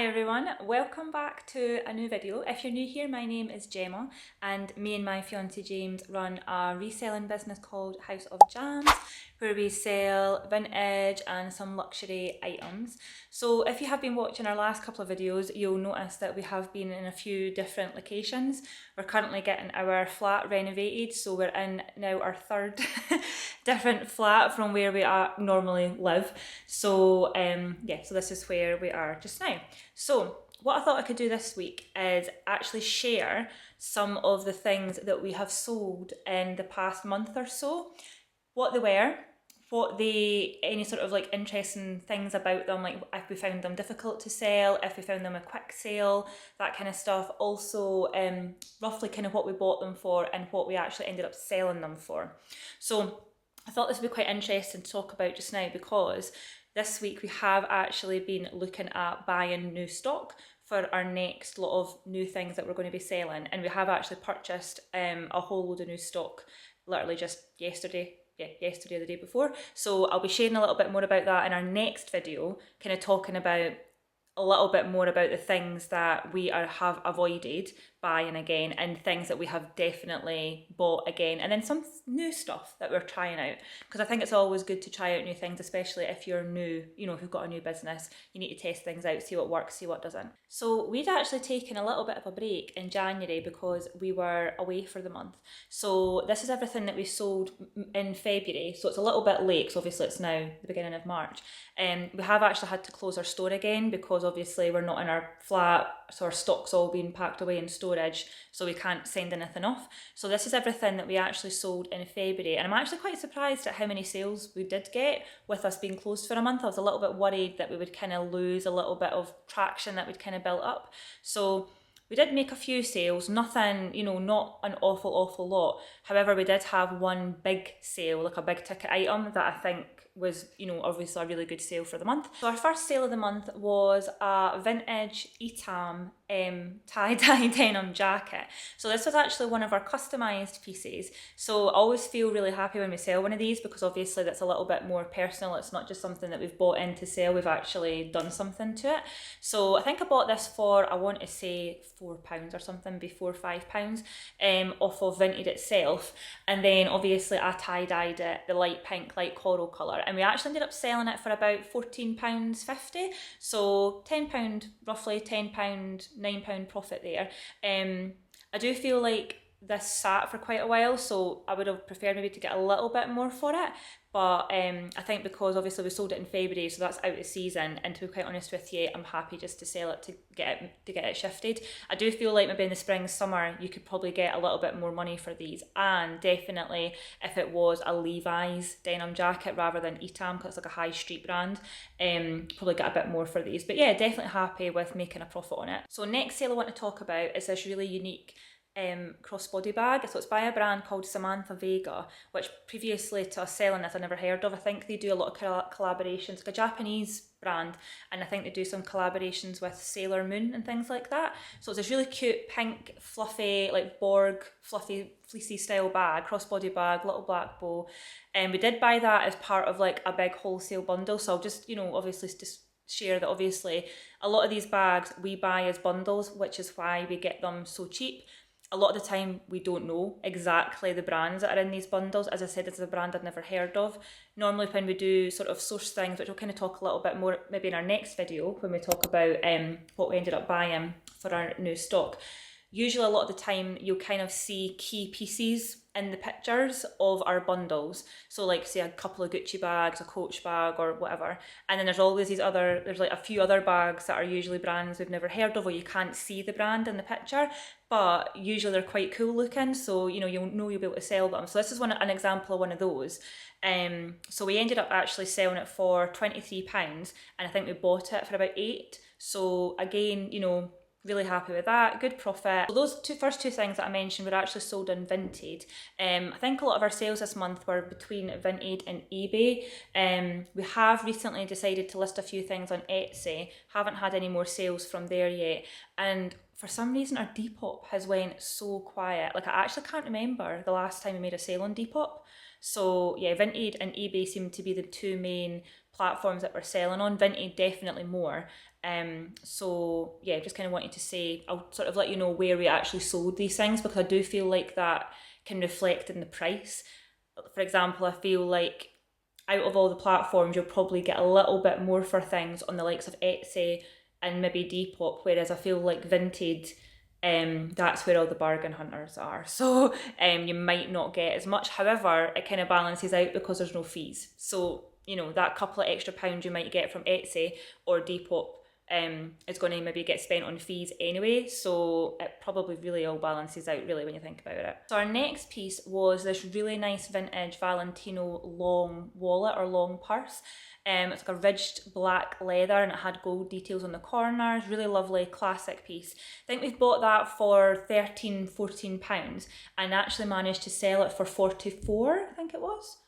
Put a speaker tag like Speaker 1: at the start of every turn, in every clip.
Speaker 1: Hi everyone, welcome back to a new video. If you're new here, my name is Gemma and me and my fiance James run a reselling business called House of Jams where we sell vintage and some luxury items. So if you have been watching our last couple of videos, you'll notice that we have been in a few different locations. We're currently getting our flat renovated, so we're in now our third different flat from where we normally live. So so this is where we are just now. So what I thought I could do this week is actually share some of the things that we have sold in the past month or so, what they were, any sort of like interesting things about them, like if we found them difficult to sell, if we found them a quick sale, that kind of stuff. Also, roughly kind of what we bought them for and what we actually ended up selling them for. So I thought this would be quite interesting to talk about just now, because this week we have actually been looking at buying new stock for our next lot of new things that we're going to be selling, and we have actually purchased a whole load of new stock literally just yesterday or the day before. So I'll be sharing a little bit more about that in our next video, kind of talking about a little bit more about the things that we have avoided buying again and things that we have definitely bought again, and then some new stuff that we're trying out, because I think it's always good to try out new things, especially if you're new, if you've got a new business. You need to test things out, see what works, see what doesn't. So we'd actually taken a little bit of a break in January because we were away for the month. So this is everything that we sold in February, so it's a little bit late because obviously it's now the beginning of March. We have actually had to close our store again because obviously we're not in our flat, so our stock's all being packed away in storage, so we can't send anything off. So this is everything that we actually sold in February, and I'm actually quite surprised at how many sales we did get with us being closed for a month. I was a little bit worried that we would kind of lose a little bit of traction that we'd kind of built up. So we did make a few sales, nothing, not an awful lot. However, we did have one big sale, like a big ticket item that I think was, obviously a really good sale for the month. So our first sale of the month was a vintage Etam tie-dye denim jacket. So this was actually one of our customized pieces. So I always feel really happy when we sell one of these, because obviously that's a little bit more personal. It's not just something that we've bought in to sell, we've actually done something to it. So I think I bought this for, I want to say £4 or something, before £5, off of Vinted itself. And then obviously I tie-dyed it the light pink, light coral colour, and we actually ended up selling it for about £14.50. So £10, roughly £10, £9 profit there. I do feel like this sat for quite a while, so I would have preferred maybe to get a little bit more for it. But I think because obviously we sold it in February, so that's out of season, and to be quite honest with you, I'm happy just to sell it to get it shifted. I do feel like maybe in the spring, summer, you could probably get a little bit more money for these, and definitely if it was a Levi's denim jacket rather than Etam, because it's like a high street brand, probably get a bit more for these. But yeah, definitely happy with making a profit on it. So next sale I want to talk about is this really unique crossbody bag. So it's by a brand called Samantha Vega, which previously to us selling this I never heard of. I think they do a lot of collaborations, like a Japanese brand, and I think they do some collaborations with Sailor Moon and things like that. So it's this really cute pink fluffy, like Borg fluffy fleecy style bag, crossbody bag, little black bow, and we did buy that as part of like a big wholesale bundle. So I'll just obviously just share that obviously a lot of these bags we buy as bundles, which is why we get them so cheap. A lot of the time we don't know exactly the brands that are in these bundles. As I said, this is a brand I'd never heard of. Normally when we do sort of source things, which we'll kind of talk a little bit more maybe in our next video when we talk about what we ended up buying for our new stock, usually a lot of the time you'll kind of see key pieces in the pictures of our bundles. So like say a couple of Gucci bags, a Coach bag or whatever, and then there's always there's like a few other bags that are usually brands we've never heard of, or you can't see the brand in the picture, but usually they're quite cool looking, so you'll be able to sell them. So this is an example of one of those. So we ended up actually selling it for £23, and I think we bought it for about £8. So again, really happy with that, good profit. So those first two things that I mentioned were actually sold on Vinted. I think a lot of our sales this month were between Vinted and eBay. We have recently decided to list a few things on Etsy, haven't had any more sales from there yet, and for some reason our Depop has went so quiet. Like I actually can't remember the last time we made a sale on Depop. So yeah, Vinted and eBay seem to be the two main platforms that we're selling on. Vinted definitely more. So yeah, just kind of wanted to say, I'll sort of let you know where we actually sold these things, because I do feel like that can reflect in the price. For example, I feel like out of all the platforms, you'll probably get a little bit more for things on the likes of Etsy and maybe Depop, whereas I feel like Vinted, that's where all the bargain hunters are. So you might not get as much. However, it kind of balances out because there's no fees. So, you know, that couple of extra pounds you might get from Etsy or Depop is going to maybe get spent on fees anyway, so it probably really all balances out really when you think about it. So our next piece was this really nice vintage Valentino long wallet or long purse. It's like a ridged black leather and it had gold details on the corners. Really lovely classic piece. I think we've bought that for £13-14 and actually managed to sell it for 44, I think it was.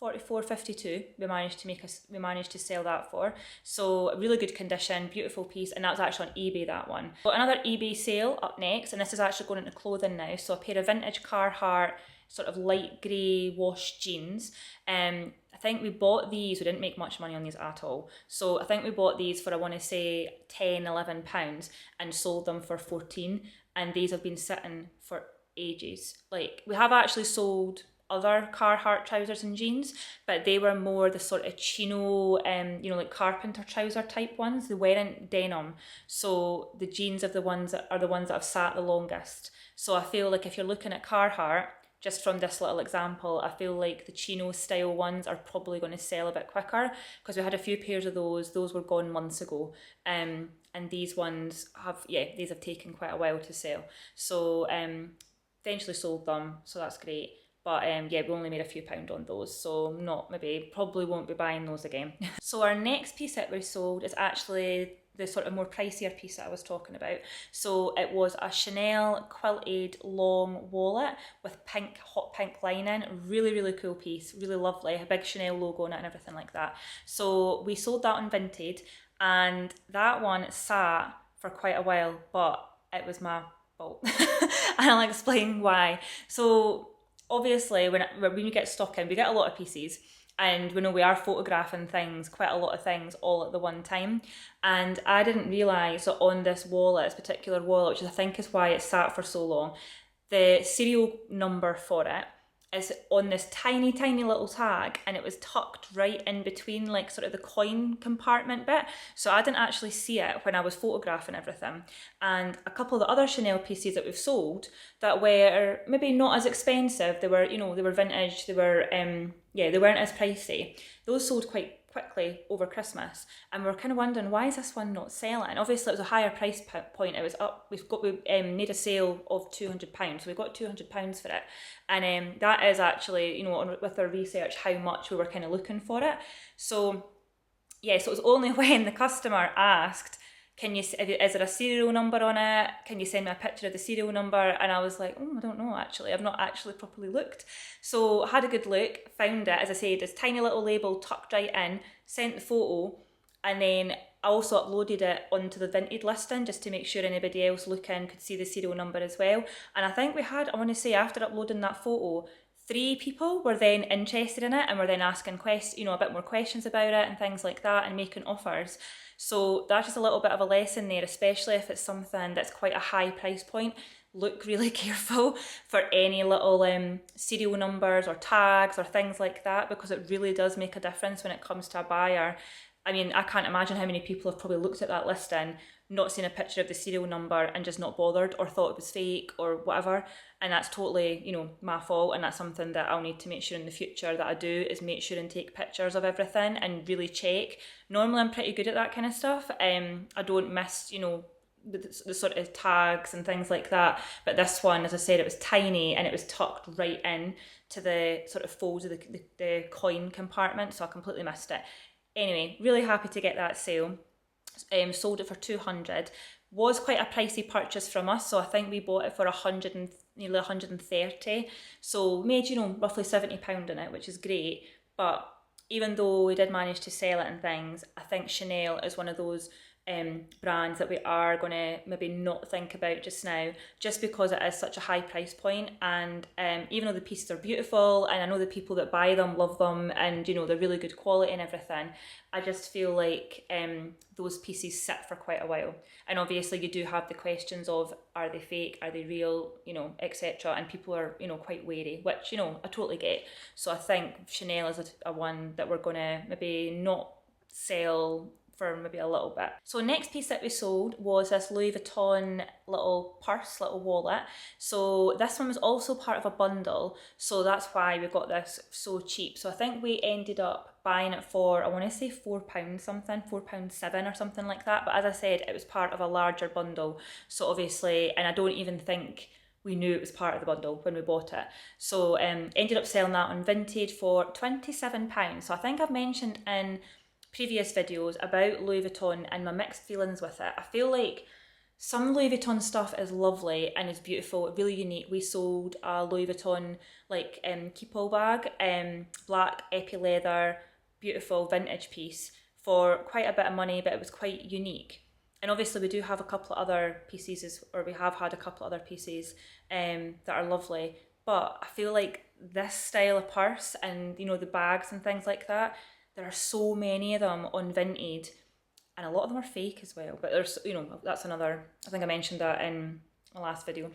Speaker 1: 44.52 we managed to sell that for. So really good condition, beautiful piece, and that was actually on eBay, that one. Got another eBay sale up next, and this is actually going into clothing now. So a pair of vintage Carhartt sort of light grey wash jeans. I think we bought these, we didn't make much money on these at all. So I think we bought these for, I want to say £10-11 and sold them for 14, and these have been sitting for ages. Like, we have actually sold other Carhartt trousers and jeans, but they were more the sort of chino, you know, like carpenter trouser type ones. They weren't denim. So the jeans are the ones that have sat the longest. So I feel like if you're looking at Carhartt, just from this little example, I feel like the chino style ones are probably going to sell a bit quicker, because we had a few pairs of those were gone months ago. And these ones these have taken quite a while to sell. So eventually sold them, so that's great. But we only made a few pound on those, so probably won't be buying those again. So our next piece that we sold is actually the sort of more pricier piece that I was talking about. So it was a Chanel quilted long wallet with hot pink lining. Really, really cool piece, really lovely. A big Chanel logo on it and everything like that. So we sold that on Vinted, and that one sat for quite a while, but it was my fault. And I'll explain why. So obviously, when you get stock in, we get a lot of pieces, and we know we are photographing things, quite a lot of things, all at the one time. And I didn't realise that on this particular wallet, which I think is why it sat for so long, the serial number for it is on this tiny, tiny little tag, and it was tucked right in between, like, sort of the coin compartment bit. So I didn't actually see it when I was photographing everything. And a couple of the other Chanel pieces that we've sold that were maybe not as expensive, they were vintage, they weren't as pricey. Those sold quite quickly over Christmas, and we were kind of wondering, why is this one not selling? Obviously it was a higher price point, it was up, we made a sale of £200, so we got £200 for it, and that is actually, with our research, how much we were kind of looking for it. So yeah, so it was only when the customer asked, is there a serial number on it? Can you send me a picture of the serial number? And I was like, I don't know, actually. I've not actually properly looked. So I had a good look, found it, as I said, this tiny little label tucked right in, sent the photo, and then I also uploaded it onto the Vinted listing just to make sure anybody else looking could see the serial number as well. And I think we had, I want to say, after uploading that photo, 3 people were then interested in it and were then asking a bit more questions about it and things like that, and making offers. So that's just a little bit of a lesson there, especially if it's something that's quite a high price point. Look really careful for any little serial numbers or tags or things like that, because it really does make a difference when it comes to a buyer. I mean, I can't imagine how many people have probably looked at that listing, not seen a picture of the serial number and just not bothered, or thought it was fake or whatever. And that's totally, my fault. And that's something that I'll need to make sure in the future that I do, is make sure and take pictures of everything and really check. Normally I'm pretty good at that kind of stuff. I don't miss, the sort of tags and things like that. But this one, as I said, it was tiny and it was tucked right in to the sort of folds of the coin compartment. So I completely missed it. Anyway, really happy to get that sale. Sold it for 200. Was quite a pricey purchase from us, so I think we bought it for nearly 130. So made, roughly £70 in it, which is great. But even though we did manage to sell it and things, I think Chanel is one of those brands that we are going to maybe not think about just now, just because it is such a high price point. And even though the pieces are beautiful, and I know the people that buy them love them, and they're really good quality and everything, I just feel like those pieces sit for quite a while. And obviously you do have the questions of, are they fake, are they real, etc. And people are quite wary, which I totally get. So I think Chanel is a one that we're going to maybe not sell for maybe a little bit. So next piece that we sold was this Louis Vuitton little purse, little wallet. So this one was also part of a bundle, so that's why we got this so cheap. So I think we ended up buying it for, I want to say £4 something, £4.7 or something like that. But as I said, it was part of a larger bundle. So obviously, and I don't even think we knew it was part of the bundle when we bought it. So ended up selling that on Vinted for £27. So I think I've mentioned in previous videos about Louis Vuitton and my mixed feelings with it. I feel like some Louis Vuitton stuff is lovely and is beautiful, really unique. We sold a Louis Vuitton like Keepall bag, black epi leather, beautiful vintage piece for quite a bit of money, but it was quite unique. And obviously we do have a couple of other pieces, or we have had a couple of other pieces that are lovely. But I feel like this style of purse and the bags and things like that, there are so many of them on Vinted, and a lot of them are fake as well. But there's, that's another, I think I mentioned that in my last video,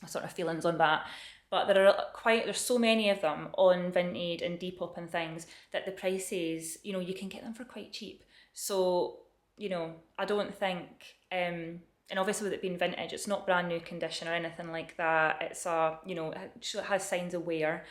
Speaker 1: my sort of feelings on that. But there's so many of them on Vinted and Depop and things that the prices, you can get them for quite cheap. So, I don't think, and obviously with it being vintage, it's not brand new condition or anything like that. It's it has signs of wear.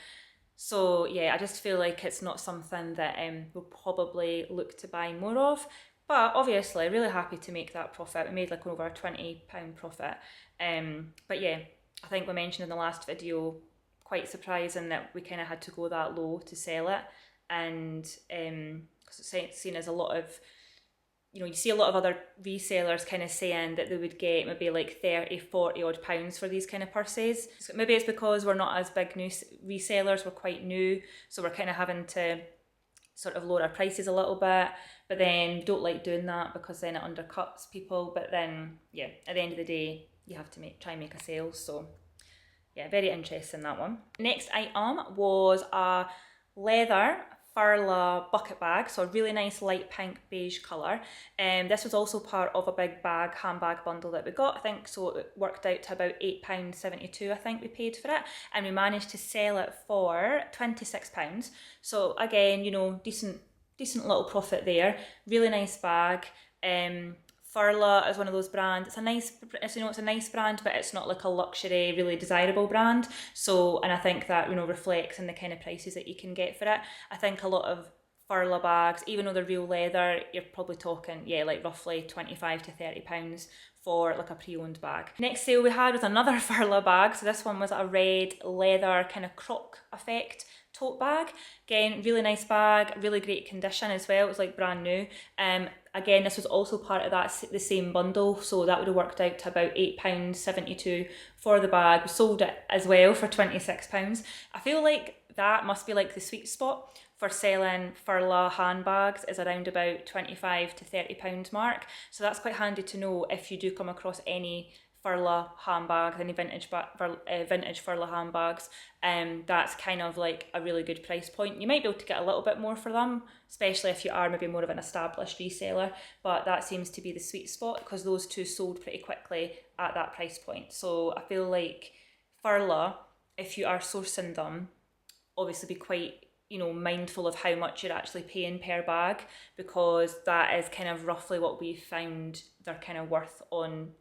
Speaker 1: So yeah, I just feel like it's not something that we'll probably look to buy more of. But obviously, really happy to make that profit. We made like over a £20 profit. But yeah, I think we mentioned in the last video, quite surprising that we kind of had to go that low to sell it. And because it's seen as a lot of, you see a lot of other resellers kind of saying that they would get maybe like 30, 40 odd pounds for these kind of purses. So maybe it's because we're not as big new resellers, we're quite new, so we're kind of having to sort of lower our prices a little bit, but then don't like doing that because then it undercuts people. But then yeah, at the end of the day, you have to try and make a sale. So yeah, very interesting, that one. Next item was a leather Furla bucket bag, so a really nice light pink beige colour. This was also part of a big handbag bundle that we got, I think, so it worked out to about £8.72 I think we paid for it, and we managed to sell it for £26. So again, decent little profit there. Really nice bag. Furla is one of those brands. It's a nice brand, but it's not like a luxury, really desirable brand. So, and I think that reflects in the kind of prices that you can get for it. I think a lot of Furla bags, even though they're real leather, you're probably talking like roughly £25 to £30 for like a pre-owned bag. Next sale we had was another Furla bag. So this one was a red leather kind of croc effect tote bag. Again, really nice bag, really great condition as well. It was like brand new. Again, this was also part of the same bundle, so that would have worked out to about £8.72 for the bag. We sold it as well for £26. I feel like that must be like the sweet spot for selling Furla handbags, is around about £25 to £30 mark. So that's quite handy to know if you do come across any Furla handbags, any vintage Furla handbags. That's kind of like a really good price point. You might be able to get a little bit more for them, especially if you are maybe more of an established reseller, but that seems to be the sweet spot because those two sold pretty quickly at that price point. So I feel like Furla, if you are sourcing them, obviously be quite mindful of how much you're actually paying per bag, because that is kind of roughly what we found they're kind of worth on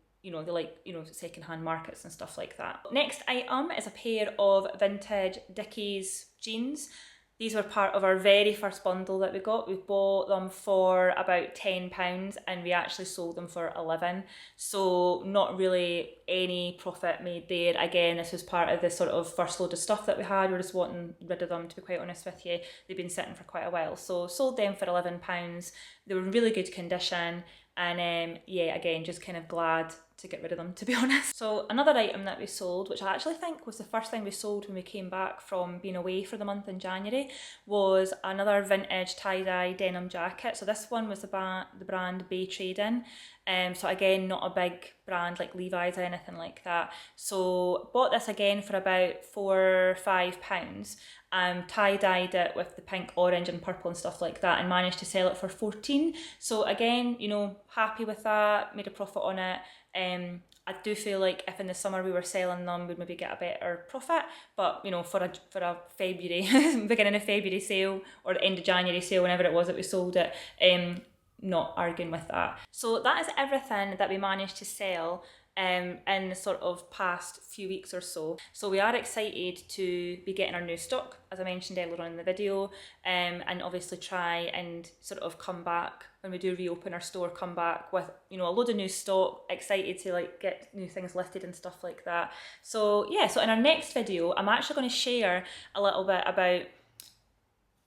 Speaker 1: second-hand markets and stuff like that. Next item is a pair of vintage Dickies jeans. These were part of our very first bundle that we got. We bought them for about £10 and we actually sold them for £11. So not really any profit made there. Again, this was part of the sort of first load of stuff that we had. We're just wanting rid of them, to be quite honest with you. They've been sitting for quite a while. So sold them for £11. They were in really good condition. And yeah, again, just kind of glad to get rid of them, to be honest. So another item that we sold, which I actually think was the first thing we sold when we came back from being away for the month in January, was another vintage tie-dye denim jacket. So this one was the brand Bay Trade-In. So again, not a big brand like Levi's or anything like that. So bought this again for about £4 or £5. Tie-dyed it with the pink, orange and purple and stuff like that, and managed to sell it for 14. So again, you know, happy with that, made a profit on it. I do feel like if in the summer we were selling them, we'd maybe get a better profit, but you know, for a February, beginning of February sale or the end of January sale, whenever it was that we sold it, not arguing with that. So that is everything that we managed to sell in the sort of past few weeks or so. So we are excited to be getting our new stock, as I mentioned earlier on in the video, and obviously try and sort of come back when we do reopen our store, come back with, you know, a load of new stock, excited to like get new things listed and stuff like that. So yeah, so in our next video, I'm actually going to share a little bit about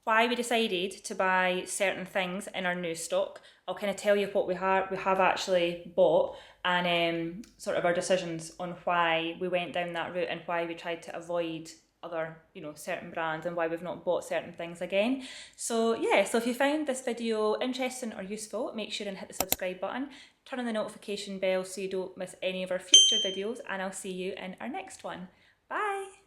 Speaker 1: why we decided to buy certain things in our new stock. I'll kind of tell you what we have actually bought, and sort of our decisions on why we went down that route and why we tried to avoid other, you know, certain brands, and why we've not bought certain things again. So yeah, so if you found this video interesting or useful, make sure and hit the subscribe button, turn on the notification bell so you don't miss any of our future videos, and I'll see you in our next one. Bye!